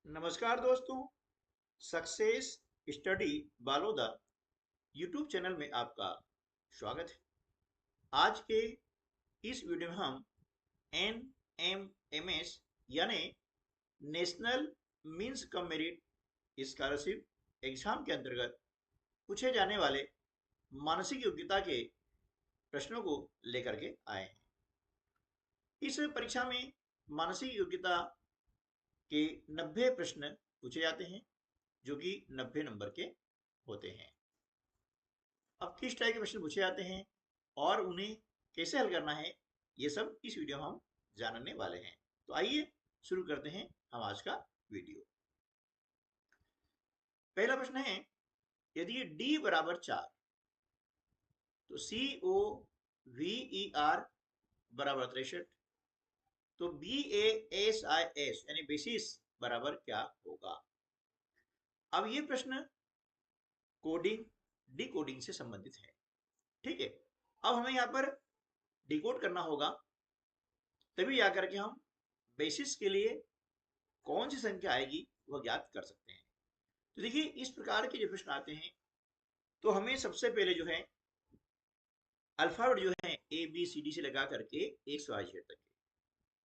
नमस्कार दोस्तों। Success study Baloda YouTube channel में आपका स्वागत है। आज के इस वीडियो में हम NMMS यानी national means cum merit scholarship exam के अंतर्गत पूछे जाने वाले मानसिक योग्यता के प्रश्नों को लेकर के आए हैं। इस परीक्षा में मानसिक योग्यता के 90 प्रश्न पूछे जाते हैं जो कि 90 नंबर के होते हैं। अब किस टाइप के प्रश्न पूछे जाते हैं और उन्हें कैसे हल करना है, ये सब इस वीडियो में हम जानने वाले हैं। तो आइए शुरू करते हैं हम आज का वीडियो। पहला प्रश्न है, यदि D बराबर 4 तो COVER बराबर 63 तो BASIS यानी बेसिस बराबर क्या होगा। अब ये प्रश्न कोडिंग डिकोडिंग से संबंधित है। ठीक है, अब हमें यहाँ पर डिकोड करना होगा, तभी आकर के हम बेसिस के लिए कौन सी संख्या आएगी वह ज्ञात कर सकते हैं। तो देखिए, इस प्रकार के जो प्रश्न आते हैं तो हमें सबसे पहले जो है अल्फाबेट जो है ABCD से लगा करके XYZ तक के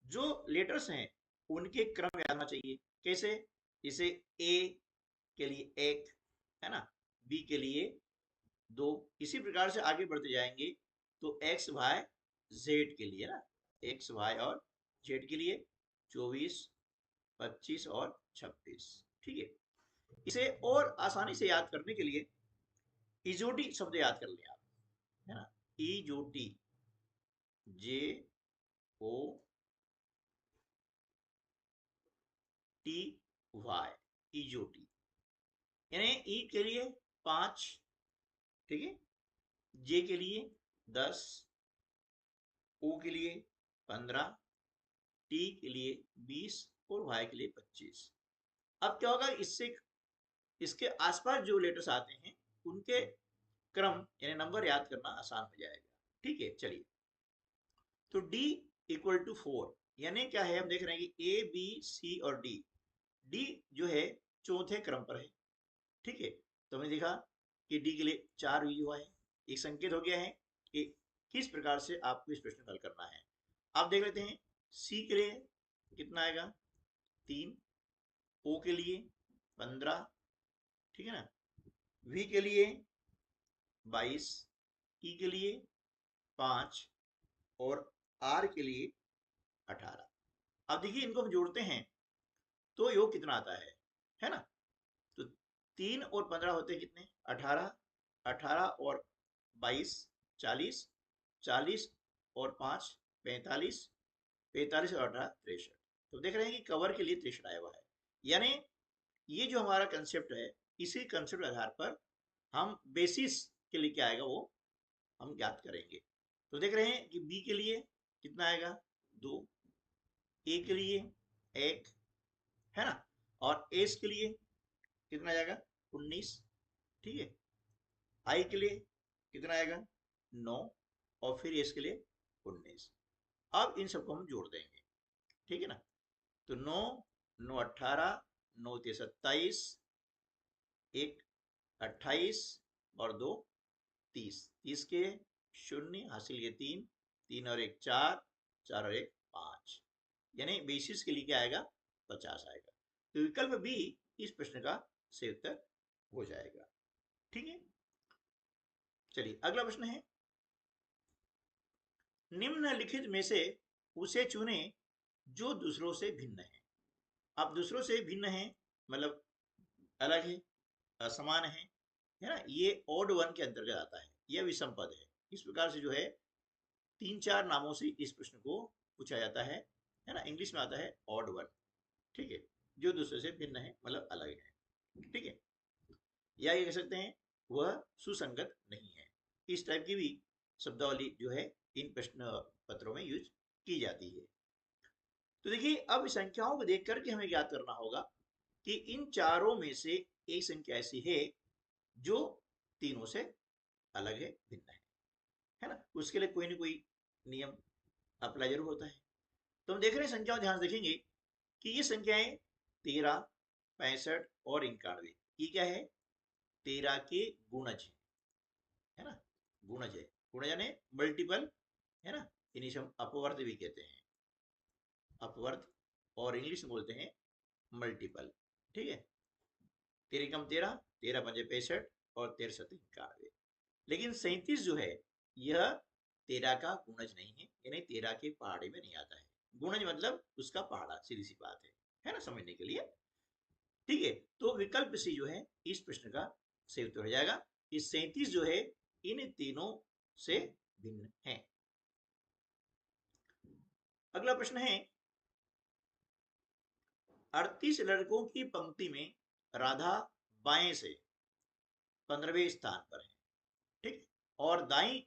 जो लेटर्स हैं उनके क्रम याद होना चाहिए। कैसे? जैसे A के लिए 1 है ना, B के लिए 2, इसी प्रकार से आगे बढ़ते जाएंगे तो XYZ के लिए ना, XY और Z के लिए 24, 25 और 26। ठीक है, इसे और आसानी से याद करने के लिए इजोटी शब्द याद कर लें आप, है ना। इजोटी, JOTY, इजोटी यानी ई के लिए 5, ठीक है, जे के लिए 10, ओ के लिए 15, टी के लिए 20 और वाई के लिए 25। अब क्या होगा, इससे इसके आसपास जो लेटर्स आते हैं उनके क्रम यानी नंबर याद करना आसान हो जाएगा। ठीक है, चलिए, तो D इक्वल टू 4 यानी क्या है, हम देख रहे हैं कि A B C और D जो है चौथे क्रम पर है। ठीक है, तो हमने देखा कि D के लिए 4 हुआ है। एक संकेत हो गया है कि किस प्रकार से आपको इस प्रश्न को हल करना है। आप देख लेते हैं, C के लिए कितना आएगा, 3, O के लिए 15, ठीक है ना, V के लिए 22, E के लिए 5 और R के लिए 18। अब देखिए, इनको हम जोड़ते हैं तो योग कितना आता है ना। तो 3 और 15 होते हैं कितने, 18, 18 और 22 40, 40 और 5 45, 45 और 18 63। तो देख रहे हैं कि कवर के लिए 63 आया हुआ है। यानी ये जो हमारा कंसेप्ट है, इसी कंसेप्ट के आधार पर हम बेसिस के लिए क्या आएगा वो हम ज्ञात करेंगे। तो देख रहे हैं कि बी के लिए कितना आएगा, 2, ए के लिए 1, है ना, और एस के लिए कितना आएगा, 19। ठीक है, आई के लिए कितना आएगा, 9, और फिर एस के लिए 19। अब इन सबको हम जोड़ देंगे। ठीक है ना, तो 9 9 18, 9 27, 1 28 और 2 30, 30 के शून्य हासिल के 3, 3 और 1 4, 4 और 1 5, यानी बेसिस के लिए क्या आएगा, 50 आएगा। तो विकल्प बी इस प्रश्न का सही उत्तर हो जाएगा। ठीक है, चलिए अगला प्रश्न है, निम्नलिखित में से उसे चुने जो दूसरों से भिन्न है। अब दूसरों से भिन्न है मतलब अलग है, असमान है ना, ये ऑड वन के अंतर्गत आता है, यह विषम पद है। इस प्रकार से जो है 3-4 नामों से इस प्रश्न को पूछा जाता है ना। इंग्लिश में आता है ऑड वन। ठीक है, जो दूसरे से भिन्न है मतलब अलग है। ठीक है, या ये कह सकते हैं वह सुसंगत नहीं है। इस टाइप की भी शब्दावली जो है इन प्रश्न पत्रों में यूज की जाती है। तो देखिए, अब संख्याओं को देख करके हमें ज्ञात करना होगा कि इन चारों में से एक संख्या ऐसी है जो तीनों से अलग है, भिन्न है ना। उसके लिए कोई ना कोई नियम अप्लाई जरूर होता है। तो हम देख रहे हैं संख्याओं, ध्यान से देखेंगे कि ये संख्याएं 13, 65 और 91, ये क्या है? 13 के गुणज है ना, गुणज है। गुणज यानी मल्टीपल है ना, इन्हीं से हम अपवर्त भी कहते हैं, अपवर्त, और इंग्लिश में बोलते हैं मल्टीपल। ठीक है, 13 कम 13, 13 पंजे 65 और 13 सत्ते 91। लेकिन 37 जो है यह 13 का गुणज नहीं है, यानी 13 के पहाड़े में नहीं आता है। गुणज मतलब उसका पहाड़ा, सीधी सी बात है ना, समझने के लिए। ठीक है, तो विकल्प सी जो है इस प्रश्न का सही उत्तर हो जाएगा कि 37 जो है इन तीनों से भिन्न है। अगला प्रश्न है, 38 लड़कों की पंक्ति में राधा बाएं से 15वें स्थान पर है। ठीक, और दाईं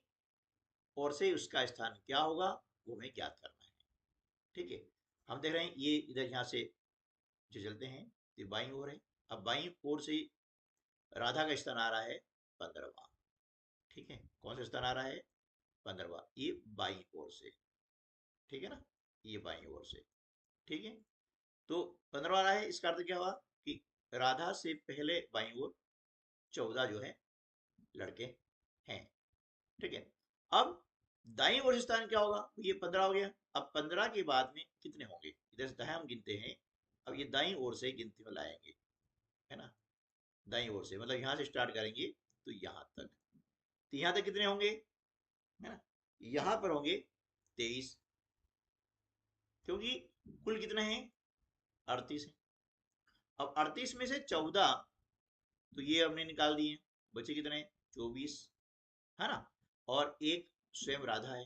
ओर से उसका स्थान क्या होगा वो हमें ज्ञात करना है। ठीक है, हम देख रहे हैं ये इधर यहाँ से जो चलते हैं तो बाईं ओर है। अब बाईं ओर से राधा का स्थान आ रहा है 15वां। ठीक है, कौन सा स्थान आ रहा है? 15वां, ये बाईं ओर से। ठीक है ना, ये बाईं ओर से। ठीक है, तो 15वां आ रहा है, इसका अर्थ क्या हुआ कि राधा से पहले बाईं ओर 14 जो है लड़के हैं। ठीक है, अब दाईं ओर स्थान क्या होगा? ये 15 हो गया। अब 15 के बाद में कितने होंगे? इधर से हम गिनते हैं। अब ये दाईं ओर से गिनती में लाएंगे, है ना, दाईं ओर से मतलब यहां से स्टार्ट करेंगे तो यहां तक, तो यहां तक कितने होंगे? है ना, यहां पर होंगे 23, क्योंकि कुल कितने हैं? 38 है। अब 38 में से 14 तो ये हमने निकाल दिए, बचे कितने? 24, है ना, और एक स्वयं राधा है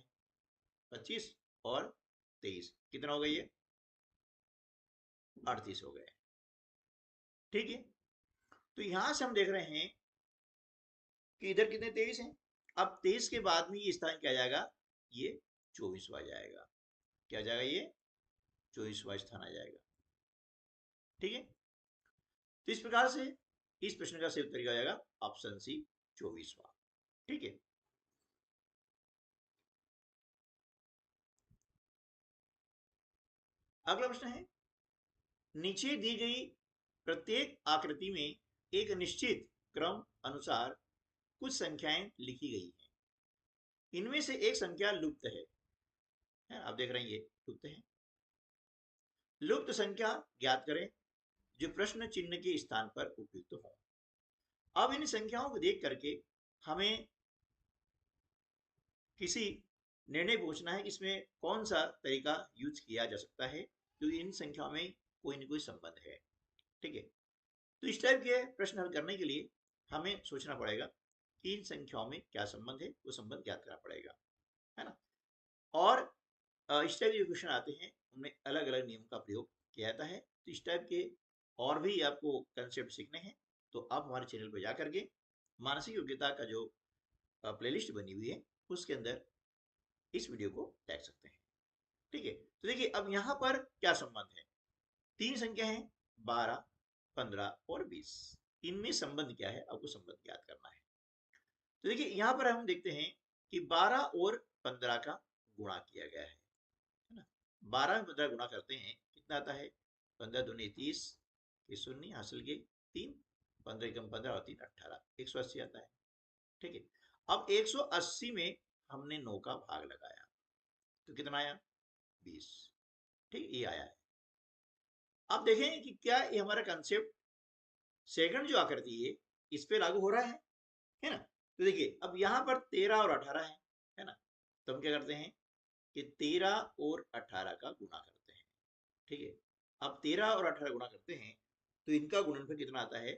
25 और 23, कितना हो गया? ये 38 हो गए। ठीक है, तो यहां से हम देख रहे हैं कि इधर कितने? 23 हैं। अब 23 के बाद में ये स्थान क्या जाएगा? ये 24वां जाएगा। क्या जाएगा? ये 24वां स्थान आ जाएगा। ठीक है, तो इस प्रकार से इस प्रश्न का सही उत्तर क्या जाएगा? ऑप्शन सी, 24वां। ठीक है, अगला प्रश्न है, नीचे दी गई प्रत्येक आकृति में एक निश्चित क्रम अनुसार कुछ संख्याएं लिखी गई हैं। इनमें से एक संख्या लुप्त है, आप देख रहे हैं ये लुप्त है। लुप्त संख्या ज्ञात करें जो प्रश्न चिन्ह के स्थान पर उपयुक्त हो। अब इन संख्याओं को देख करके हमें किसी निर्णय पूछना है कि इसमें कौन सा तरीका यूज किया जा सकता है, क्योंकि इन संख्याओं में कोई न कोई संबंध है। ठीक है, तो इस टाइप के प्रश्न हल करने के लिए हमें सोचना पड़ेगा कि इन संख्याओं में क्या संबंध है, वो संबंध ज्ञात करना पड़ेगा, है ना। और इस टाइप के क्वेश्चन आते हैं उनमें अलग अलग नियम का प्रयोग किया जाता है। तो इस टाइप के और भी आपको कंसेप्ट सीखने हैं तो आप हमारे चैनल पर जा करके मानसिक योग्यता का जो प्लेलिस्ट बनी हुई है उसके अंदर इस वीडियो को देख सकते हैं। ठीक है, तो देखिए अब यहाँ पर क्या संबंध है? तीन संख्या है, 12, 15 और 20। इनमें संबंध क्या है? आपको संबंध ज्ञात करना है। तो देखिए यहाँ पर हम देखते हैं कि 12 और 15 का गुणा किया गया है ना। 12 में 15 गुणा करते हैं, कितना आता है? 15 दूनी 30, ये शून्य हासिल के 3, 15 कम 15 और 3 18, 180 आता है। ठीक है, अब 180 में हमने 9 का भाग लगाया तो कितना आया? 20। ठीक, ये आया है। अब देखें कि क्या ये हमारा कंसेप्ट सेकंड जो आकृति है इस पे लागू हो रहा है ना। तो देखिए अब यहाँ पर 13 और 18 है ना, तो हम क्या करते हैं कि 13 और 18 का गुणा करते हैं। ठीक है, अब 13 और 18 गुणा करते हैं तो इनका गुणनफल कितना आता है?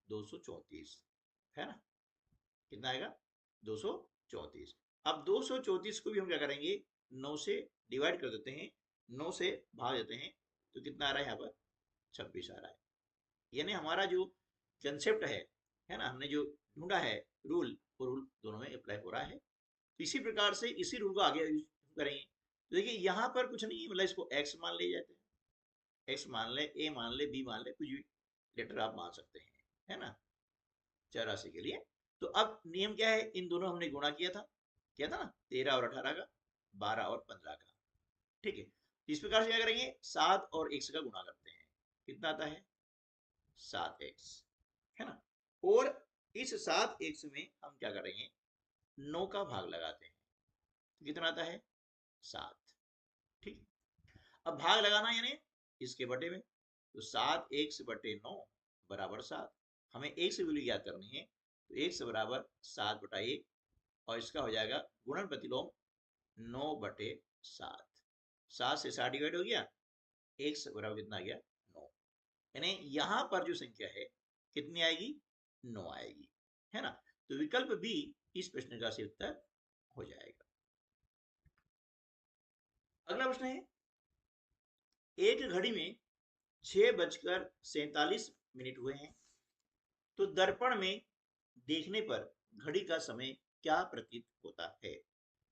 234, है ना, कितना आएगा? 234। अब 234 को भी हम क्या करेंगे? 9 से डिवाइड कर देते हैं, 9 से भाग देते हैं, तो कितना आ रहा है यहाँ पर? 26 आ रहा है। यानी हमारा जो कंसेप्ट है ना, हमने जो ढूंढा है रूल, वो रूल दोनों में अप्लाई हो रहा है। तो इसी प्रकार से इसी रूल को आगे यूज करेंगे। तो देखिए यहाँ पर कुछ नहीं है, मतलब इसको x मान ले जाते हैं, x मान ले, a मान ले, b मान ले, कुछ भी लेटर आप मान सकते हैं, है ना, चौरासी के लिए। तो अब नियम क्या है? इन दोनों हमने गुणा किया था ना, 13 और 18 का, 12 और 15 का। ठीक है, इस प्रकार से क्या करेंगे? 7 और 1 का गुणा करते हैं, कितना आता है? 7x, है ना। और इस 7x में हम क्या करेंगे, 9 का भाग लगाते हैं, तो कितना आता है 7। ठीक है, अब भाग लगाना यानी इसके बटे में, तो 7x बटे 9 बराबर 7। हमें एक से वैल्यू याद करनी है, तो x बराबर 7/1, और इसका हो जाएगा गुणन प्रतिलोम 9/7। 7 से 7 डिवाइड हो गया, x बराबर कितना आ गया 9। यानी यहां पर जो संख्या है कितनी आएगी, 9 आएगी, है ना। तो विकल्प बी इस प्रश्न का सही उत्तर हो जाएगा। अगला प्रश्न है, एक घड़ी में 6:47 हुए हैं, तो दर्पण में देखने पर घड़ी का समय क्या प्रतीत होता है।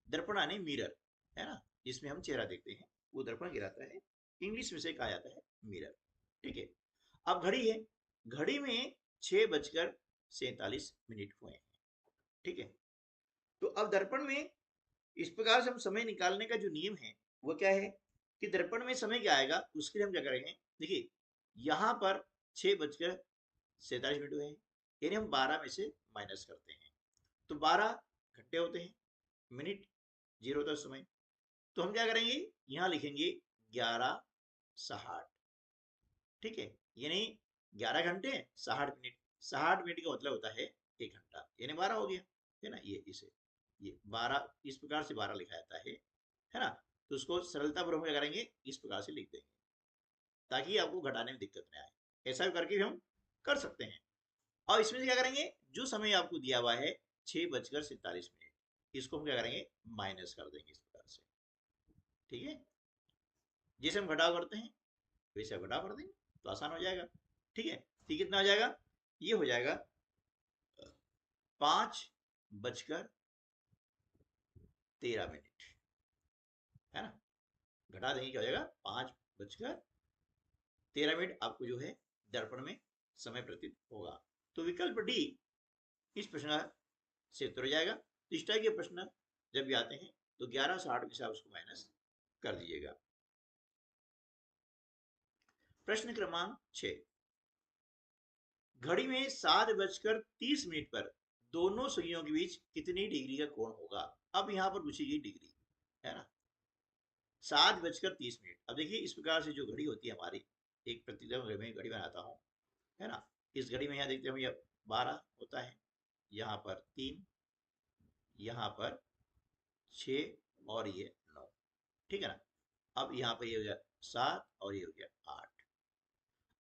दर्पण यानी मिरर, है ना, जिसमें हम चेहरा देखते हैं, वो दर्पण कहलाता है, इंग्लिश में से कहा जाता है मिरर। ठीक है, अब घड़ी है, घड़ी में 6:47 हुए हैं। ठीक है, तो अब दर्पण में इस प्रकार से हम समय निकालने का जो नियम है वो क्या है, कि दर्पण में समय क्या आएगा, उसके लिए हम क्या करेंगे, देखिए यहां पर 6:47 हुए हैं, यानी हम 12 में से माइनस करते हैं, तो 12 घंटे होते हैं, मिनट 0 होता है समय, तो हम क्या करेंगे, यहां लिखेंगे 11:60। ठीक है, यानी 11 घंटे 60 मिनट, 60 मिनट का मतलब होता है 1 घंटा, यानी 12 हो गया, है ना। ये 12 इस प्रकार से 12 लिखा जाता है ना। तो उसको सरलता पूर्वक क्या करेंगे, इस प्रकार से लिख देंगे, ताकि आपको घटाने में दिक्कत नहीं आए। ऐसा भी करके भी हम कर सकते हैं। और इसमें से क्या करेंगे, जो समय आपको दिया हुआ है 6:47, इसको हम क्या करेंगे, माइनस कर देंगे इस प्रकार से। ठीक है, जैसे हम घटाव करते हैं वैसे घटाव कर देंगे, तो आसान हो जाएगा। ठीक है, तो कितना हो जाएगा, ये हो जाएगा 5:13, है ना। घटा देंगे, क्या हो जाएगा 5:13 आपको जो है दर्पण में समय प्रतीत होगा। तो विकल्प डी इस प्रश्न से उत्तर हो जाएगा। तो इस टाइप के प्रश्न जब भी आते हैं तो 11:60 में से आप उसको माइनस कर दीजिएगा। प्रश्न क्रमांक 6, घड़ी में 7:30 पर दोनों सुइयों के बीच कितनी डिग्री का कोण होगा। अब यहां पर पूछी गई डिग्री, है ना। 7:30, अब देखिए इस प्रकार से जो घड़ी होती है हमारी, एक प्रतिदिन में घड़ी बनाता हूँ, है ना। इस घड़ी में यहाँ देखते हैं 12 होता है, यहाँ पर 3, यहाँ पर 6 और ये 9। ठीक है ना। अब यहाँ पर ये हो गया 7 और ये हो गया 8।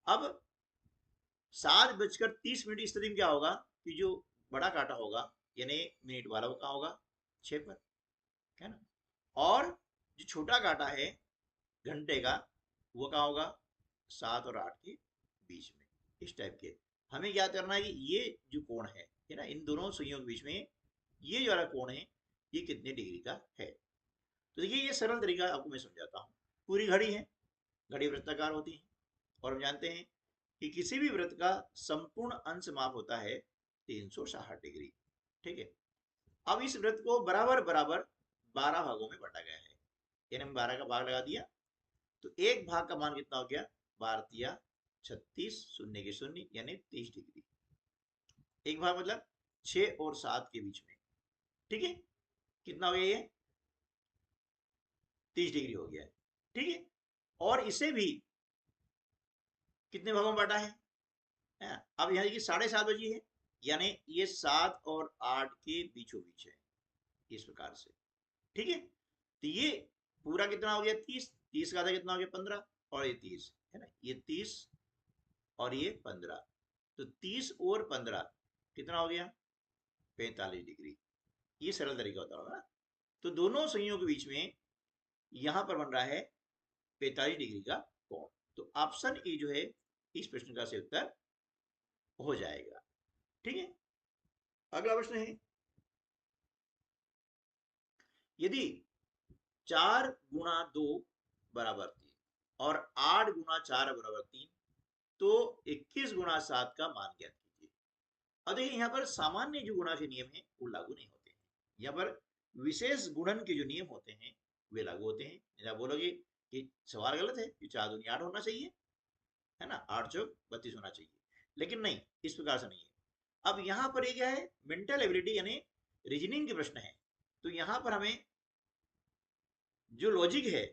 अब 7:30 इस स्थिति में क्या होगा, कि जो बड़ा काटा होगा यानी मिनट वाला वो कहाँ होगा, 6 पर, है ना। और जो छोटा काटा है घंटे का, वो कहाँ होगा, 7 और 8 के बीच में। इस टाइप के हमें क्या करना है, कि ये जो कोण है ना, इन दोनों सुइयों के बीच में ये जो वाला कोण है ये कितने डिग्री का है। तो देखिए ये सरल तरीका आपको मैं समझाता हूँ। पूरी घड़ी है, घड़ी वृत्ताकार होती है, और हम जानते हैं कि किसी भी वृत्त का संपूर्ण अंश माप होता है 360 डिग्री। ठीक है, अब इस वृत्त को बराबर बराबर 12 भागों में बांटा गया है, यानी हम 12 का भाग लगा दिया, तो एक भाग का मान कितना हो गया, 12 36, शून्य के शून्य, यानी 30 डिग्री। एक भाग मतलब 6 और 7 के बीच में। ठीक है, कितना हो गया ये, 30 डिग्री हो गया है। ठीक है, और इसे भी कितने भागों में बांटा है। अब यहाँ देखिए 7:30 बजी है, यानी ये 7 और 8 के बीचों बीच है, इस प्रकार से। ठीक है, तो ये पूरा कितना हो गया, 30, 30 का आधा कितना हो गया 15, और ये 30 है ना, ये 30 और ये 15, तो 30 और 15 कितना हो गया, 45 डिग्री। ये सरल तरीका होता होगा ना। तो दोनों सुइयों के बीच में यहां पर बन रहा है 45 डिग्री का कोण। तो ऑप्शन ए जो है इस प्रश्न का सही उत्तर हो जाएगा। ठीक है, अगला प्रश्न है, यदि 4×2 = 3 और 8×4 = 3, तो 21×7 का मान ज्ञात कीजिए। अब देखिए यहाँ पर सामान्य जो गुणा के नियम है वो लागू नहीं होते हैं, यहाँ पर विशेष गुणन के जो नियम होते हैं वे लागू होते हैं। आप बोलोगे कि सवाल गलत है, कि 4×2 = 8 होना चाहिए, है ना, 8×4 = 32 होना चाहिए, लेकिन नहीं, इस प्रकार से नहीं है। अब यहाँ पर ये क्या है, मेंटल एबिलिटी यानी रीजनिंग के प्रश्न है, तो यहाँ पर हमें जो लॉजिक है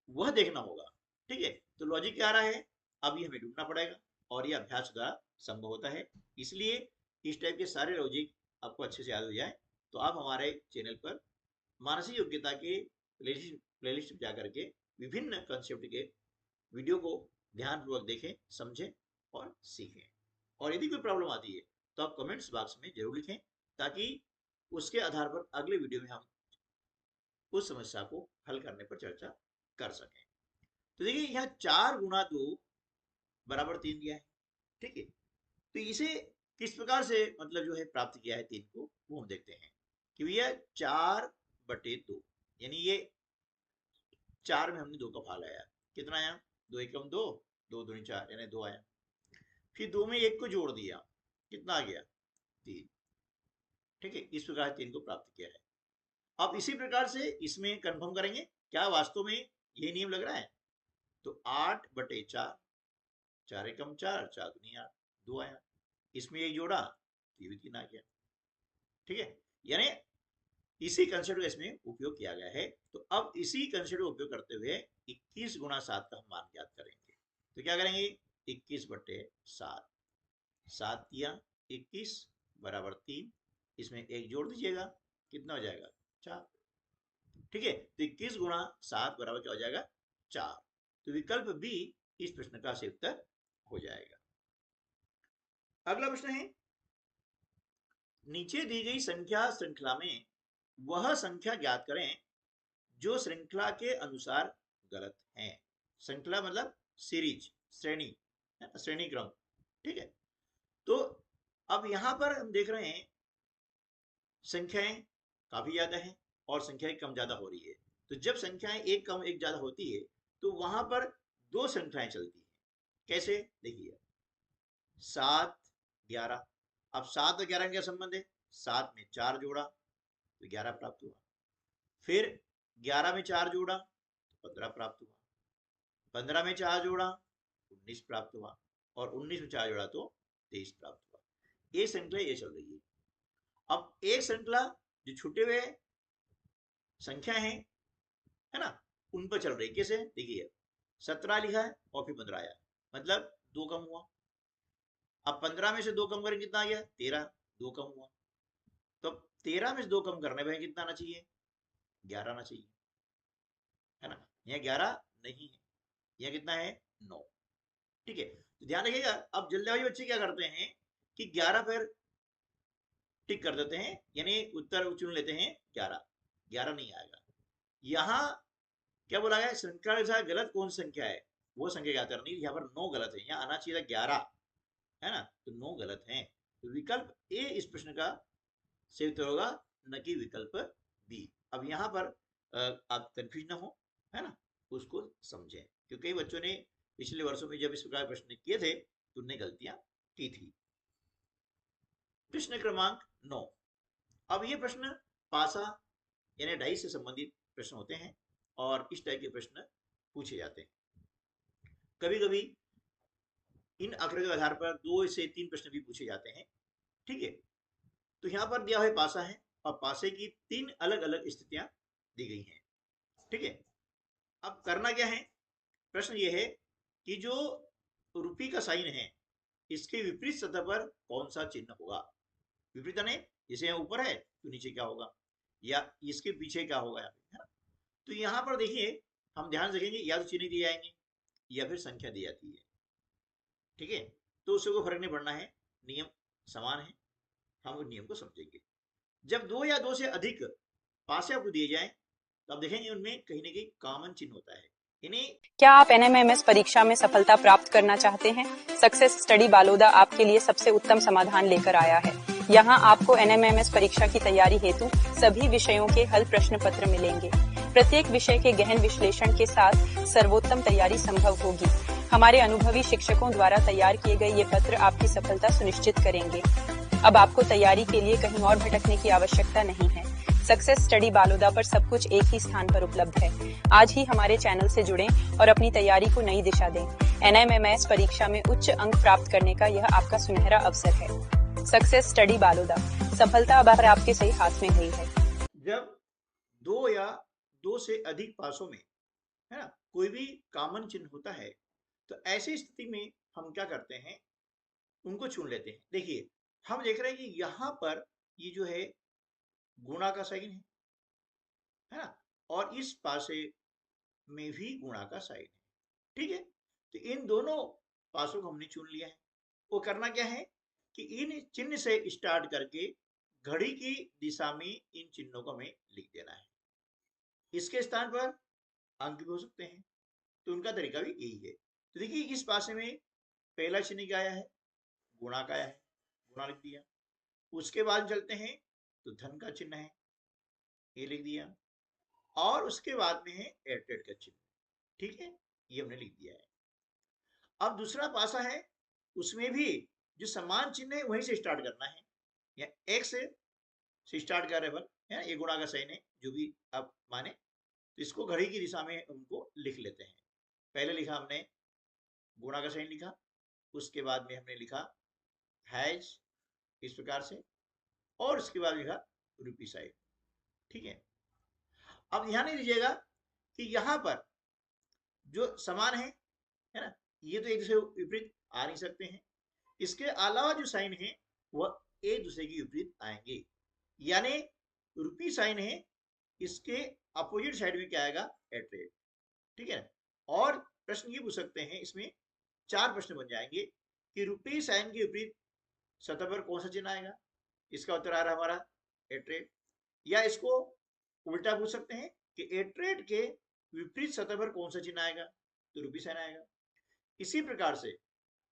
वह देखना होगा। ठीक है, तो लॉजिक क्या आ रहा है, अब ये हमें ढूंढना पड़ेगा और ये अभ्यास द्वारा संभव होता है। इसलिए इस टाइप के सारे लॉजिक आपको अच्छे से याद हो जाए तो आप हमारे चैनल पर मानसिक योग्यता के प्लेलिस्ट जा करके विभिन्न कंसेप्ट के वीडियो को ध्यानपूर्वक देखें, समझें और सीखें। और यदि कोई प्रॉब्लम आती है तो आप कमेंट्स बॉक्स में जरूर लिखें, ताकि उसके आधार पर अगले वीडियो में हम उस समस्या को हल करने पर चर्चा कर सकें। तो देखिए यहाँ 4 गुणा 2 बराबर 3 दिया है। ठीक है, तो इसे किस प्रकार से मतलब जो है प्राप्त किया है 3 को, वो हम देखते हैं कि भैया 4/2 यानी ये 4 में हमने 2 का भाग आया, कितना आया, 2 एकम 2, 2 दूनी 4 यानी 2 आया। फिर 2 में 1 को जोड़ दिया, कितना आ गया, 3। ठीक है, इस प्रकार 3 को प्राप्त किया है। अब इसी प्रकार से इसमें कंफर्म करेंगे क्या वास्तव में यही नियम लग रहा है, तो 8/4, 4 एकम 4, 4 दूनी 8, 2 आया। इसमें 1 जोड़ा, ये भी 3 आ गया। ठीक है, यानी इसी कंसेप्ट का इसमें उपयोग किया गया है। तो अब इसी कंसेप्ट का उपयोग करते हुए 21 गुणा 7 का हम मान ज्ञात करेंगे। तो क्या करेंगे, 21/7, 7 दिया 21 बराबर 3, इसमें 1 जोड़ दीजिएगा, कितना हो जाएगा, 4। ठीक है, तो 21 गुणा 7 बराबर क्या हो जाएगा, 4। तो विकल्प बी इस प्रश्न का सही उत्तर हो जाएगा। अगला प्रश्न है, नीचे दी गई संख्या श्रृंखला में वह संख्या ज्ञात करें जो श्रृंखला के अनुसार गलत है। श्रृंखला मतलब सीरीज, श्रेणी, श्रेणी क्रम। ठीक है, तो अब यहां पर हम देख रहे हैं संख्याएं काफी ज्यादा हैं और संख्याएं कम ज्यादा हो रही है। तो जब संख्याएं एक कम एक ज्यादा होती है तो वहां पर 2 श्रृंखलाएं चलती है। कैसे, देखिए 7, 11। अब 7 और 11 में क्या संबंध है, 7 में 4 जोड़ा तो 11 प्राप्त हुआ, फिर 11 में 4 जोड़ा तो 15 प्राप्त हुआ, 15 में 4 जोड़ा 19 प्राप्त हुआ, और 19 में 4 जोड़ा तो 23 प्राप्त हुआ। ये श्रृंखला ये चल रही है। अब एक श्रृंखला जो छूटे हुए संख्या है ना, उन पर चल रही है। कैसे, देखिए 17 लिखा है और फिर 15 आया, मतलब 2 कम हुआ। अब 15 में से 2 कम करें कितना आ गया, 13, 2 कम हुआ। तो 13 में से 2 कम करने में कितना आना चाहिए, 11 आना चाहिए, है ना। यहाँ 11 नहीं है, यहाँ कितना है, 9। ठीक है, तो ध्यान रखिएगा। अब जल्दबाजी बच्चे क्या करते हैं कि 11 पर टिक कर देते हैं, यानी उत्तर चुन लेते हैं 11, 11 नहीं आएगा। यहाँ क्या बोला गया, श्रृंखला के साथ गलत कौन संख्या है वो संख्या ज्ञात करनी। यहाँ पर 9 गलत है, यहाँ आना चाहिए 11, है ना, तो 9 गलत है। तो विकल्प ए इस प्रश्न का सही उत्तर होगा, न कि विकल्प बी। अब यहाँ पर आप कंफ्यूज ना हो, है ना, उसको समझें, क्योंकि कई बच्चों ने पिछले वर्षों में जब इस प्रकार प्रश्न किए थे तो उन्हें गलतियां की थी। प्रश्न क्रमांक 9। अब ये प्रश्न पासा यानी डाइस से संबंधित प्रश्न होते हैं और इस टाइप के प्रश्न पूछे जाते हैं। कभी कभी इन आंकड़ों के आधार पर 2 से 3 प्रश्न भी पूछे जाते हैं। ठीक है, तो यहाँ पर दिया हुआ पासा है और पासे की 3 अलग अलग स्थितियां दी गई हैं। ठीक है, अब करना क्या है, प्रश्न ये है कि जो रुपी का साइन है इसके विपरीत सतह पर कौन सा चिन्ह होगा। विपरीत यानी जैसे यहाँ ऊपर है तो नीचे क्या होगा, या इसके पीछे क्या होगा, है ना। तो यहाँ पर देखिए हम ध्यान रखेंगे, या तो चिन्ह दिए जाएंगे या फिर संख्या दी जाती है। ठीक है, तो उससे कोई फर्क नहीं पड़ना है, नियम समान है, हम उस नियम को समझेंगे। जब 2 या 2 से अधिक पासे आपको दिए जाए तो आप देखेंगे उनमें कहीं ना कहीं कॉमन चिन्ह होता है। क्या आप NMMS परीक्षा में सफलता प्राप्त करना चाहते हैं? सक्सेस स्टडी बालोदा आपके लिए सबसे उत्तम समाधान लेकर आया है। यहाँ आपको NMMS परीक्षा की तैयारी हेतु सभी विषयों के हल प्रश्न पत्र मिलेंगे। प्रत्येक विषय के गहन विश्लेषण के साथ सर्वोत्तम तैयारी संभव होगी। हमारे अनुभवी शिक्षकों द्वारा तैयार किए गए ये पत्र आपकी सफलता सुनिश्चित करेंगे। अब आपको तैयारी के लिए कहीं और भटकने की आवश्यकता नहीं है। सक्सेस स्टडी बालोदा पर सब कुछ एक ही स्थान पर उपलब्ध है। आज ही हमारे चैनल से जुड़ें और अपनी तैयारी को नई दिशा दें। NMMS परीक्षा में उच्च अंक प्राप्त करने का यह आपका सुनहरा अवसर है। सक्सेस स्टडी बालोदा, सफलता अब आपके सही हाथ में गई है। जब दो या दो से अधिक पासों में, है ना, कोई भी कॉमन चिन्ह होता है तो ऐसी स्थिति में हम क्या करते हैं, उनको चुन लेते हैं। देखिए, हम देख रहे हैं कि यहाँ पर ये जो है गुणा का साइन है ना, और इस पासे में भी गुणा का साइन है। ठीक है, तो इन दोनों पासों को हमने चुन लिया है। वो करना क्या है कि इन चिन्ह से स्टार्ट करके घड़ी की दिशा में इन चिन्हों को हमें लिख देना है। इसके स्थान पर अंक भी हो सकते हैं, तो उनका तरीका भी यही है। तो देखिए, इस पासे में पहला चिन्ह क्या आया है, गुणा का आया है, गुणा लिख दिया। उसके बाद चलते हैं तो धन का चिन्ह है, ये लिख दिया, और उसके बाद में है एट का चिन्ह। ठीक है, ये हमने लिख दिया है। अब दूसरा पासा है, उसमें भी जो समान चिन्ह है वहीं से स्टार्ट करना है, या एक से स्टार्ट कर रहे हैं, ये गुणा का साइन है, जो भी आप माने, तो इसको घड़ी की दिशा में उनको लिख लेते हैं। पहले लिखा हमने गुणा का साइन लिखा, उसके बाद में हमने लिखा हैज इस प्रकार से, और उसके बाद लिखा रुपी साइन। ठीक है, अब ध्यान नहीं दीजिएगा कि यहाँ पर जो समान है ना, ये तो एक दूसरे विपरीत आ नहीं सकते हैं। इसके अलावा जो साइन है वह एक दूसरे के विपरीत आएंगे, यानी रुपी साइन है, इसके अपोजिट साइड में क्या आएगा, एट रेट। ठीक है, और प्रश्न ये पूछ सकते हैं, इसमें चार प्रश्न बन जाएंगे कि रुपी साइन के विपरीत सतह पर कौन सा चिन्ह आएगा। इसका उत्तर आ रहा है हमारा एट रेट। या इसको उल्टा पूछ सकते हैं कि एट रेट के विपरीत सतह पर कौन सा चिन्ह आएगा, तो रुपी साइन आएगा। इसी प्रकार से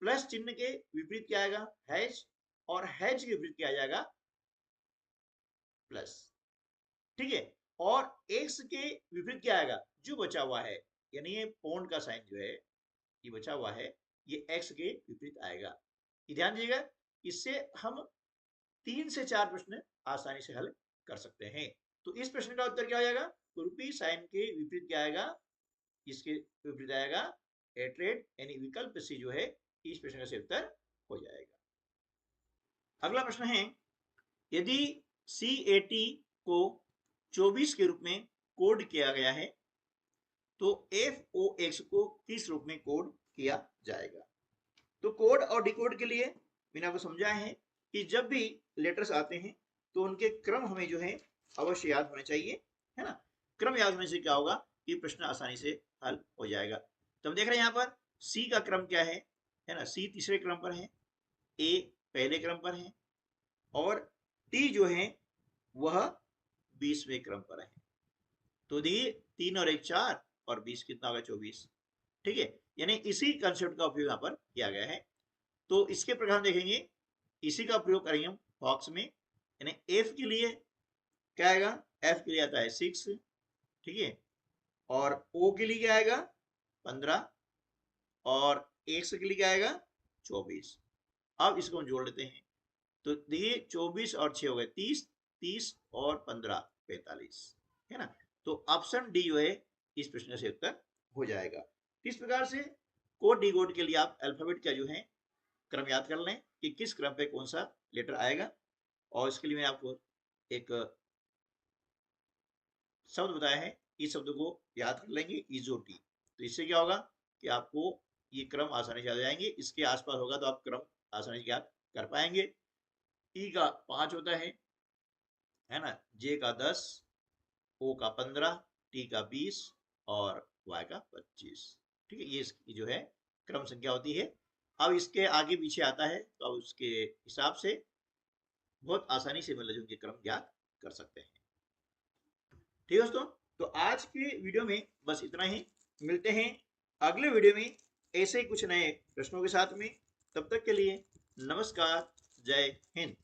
प्लस चिन्ह के विपरीत क्या आएगा, हैज, और हैज के विपरीत क्या आ जाएगा, प्लस। ठीक है, और एक्स के विपरीत क्या आएगा, जो बचा हुआ है, यानी ये पौंड का साइन जो है ये बचा हुआ है, ये एक्स के विपरीत आएगा। ये ध्यान दीजिएगा, इससे हम 3 से 4 प्रश्न आसानी से हल कर सकते हैं। तो इस प्रश्न का उत्तर क्या हो जाएगा, रुपी साइन के विपरीत क्या आएगा, इसके विपरीत आएगा एट रेट, यानी विकल्प सी जो है इस प्रश्न का सही उत्तर हो जाएगा। अगला प्रश्न है, यदि CAT को 24 के रूप में कोड किया गया है तो FOX को किस रूप में कोड किया जाएगा। तो कोड और डिकोड के लिए मैंने आपको समझाया है कि जब भी लेटर्स आते हैं तो उनके क्रम हमें जो है अवश्य याद होने चाहिए, है ना। क्रम याद होने से क्या होगा कि प्रश्न आसानी से हल हो जाएगा। तो हम देख रहे हैं यहाँ पर सी का क्रम क्या है ना, सी तीसरे क्रम पर है, ए पहले क्रम पर है, और टी जो है वह 20वें क्रम पर है। तो देखिए 3 और 1 4 और 20 कितना होगा, 24। ठीक है, यानी इसी कंसेप्ट का उपयोग यहाँ पर किया गया है। तो इसके प्रकार देखेंगे, इसी का प्रयोग करेंगे हम बॉक्स में, यानी एफ के लिए क्या आएगा, एफ के लिए आता है 6, ठीक है, और ओ के लिए क्या आएगा 15, और एक्स के लिए क्या आएगा 24। अब इसको हम जोड़ लेते हैं, तो देखिए 24 और 6 हो गए 30, 30 और 15 45, है ना। तो ऑप्शन डी जो है इस प्रश्न से उत्तर हो जाएगा। इस प्रकार से कोड डिकोड के लिए आप अल्फाबेट का जो है क्रम याद कर लें कि किस क्रम पे कौन सा लेटर आएगा, और इसके लिए मैंने आपको एक शब्द बताया है, इस शब्द को याद कर लेंगे, इजोटी। तो इससे क्या होगा कि आपको ये क्रम आसानी से याद जाएंगे, इसके आसपास होगा तो आप क्रम आसानी से याद कर पाएंगे। ई का 5 होता है ना, जे का 10, ओ का 15, टी का 20 और वाई का 25। ठीक है, ये इसकी जो है क्रम संख्या होती है। अब इसके आगे पीछे आता है तो अब उसके हिसाब से बहुत आसानी से मतलब उनके क्रम ज्ञात कर सकते हैं। ठीक है दोस्तों, तो आज के वीडियो में बस इतना ही। मिलते हैं अगले वीडियो में ऐसे ही कुछ नए प्रश्नों के साथ में। तब तक के लिए नमस्कार, जय हिंद।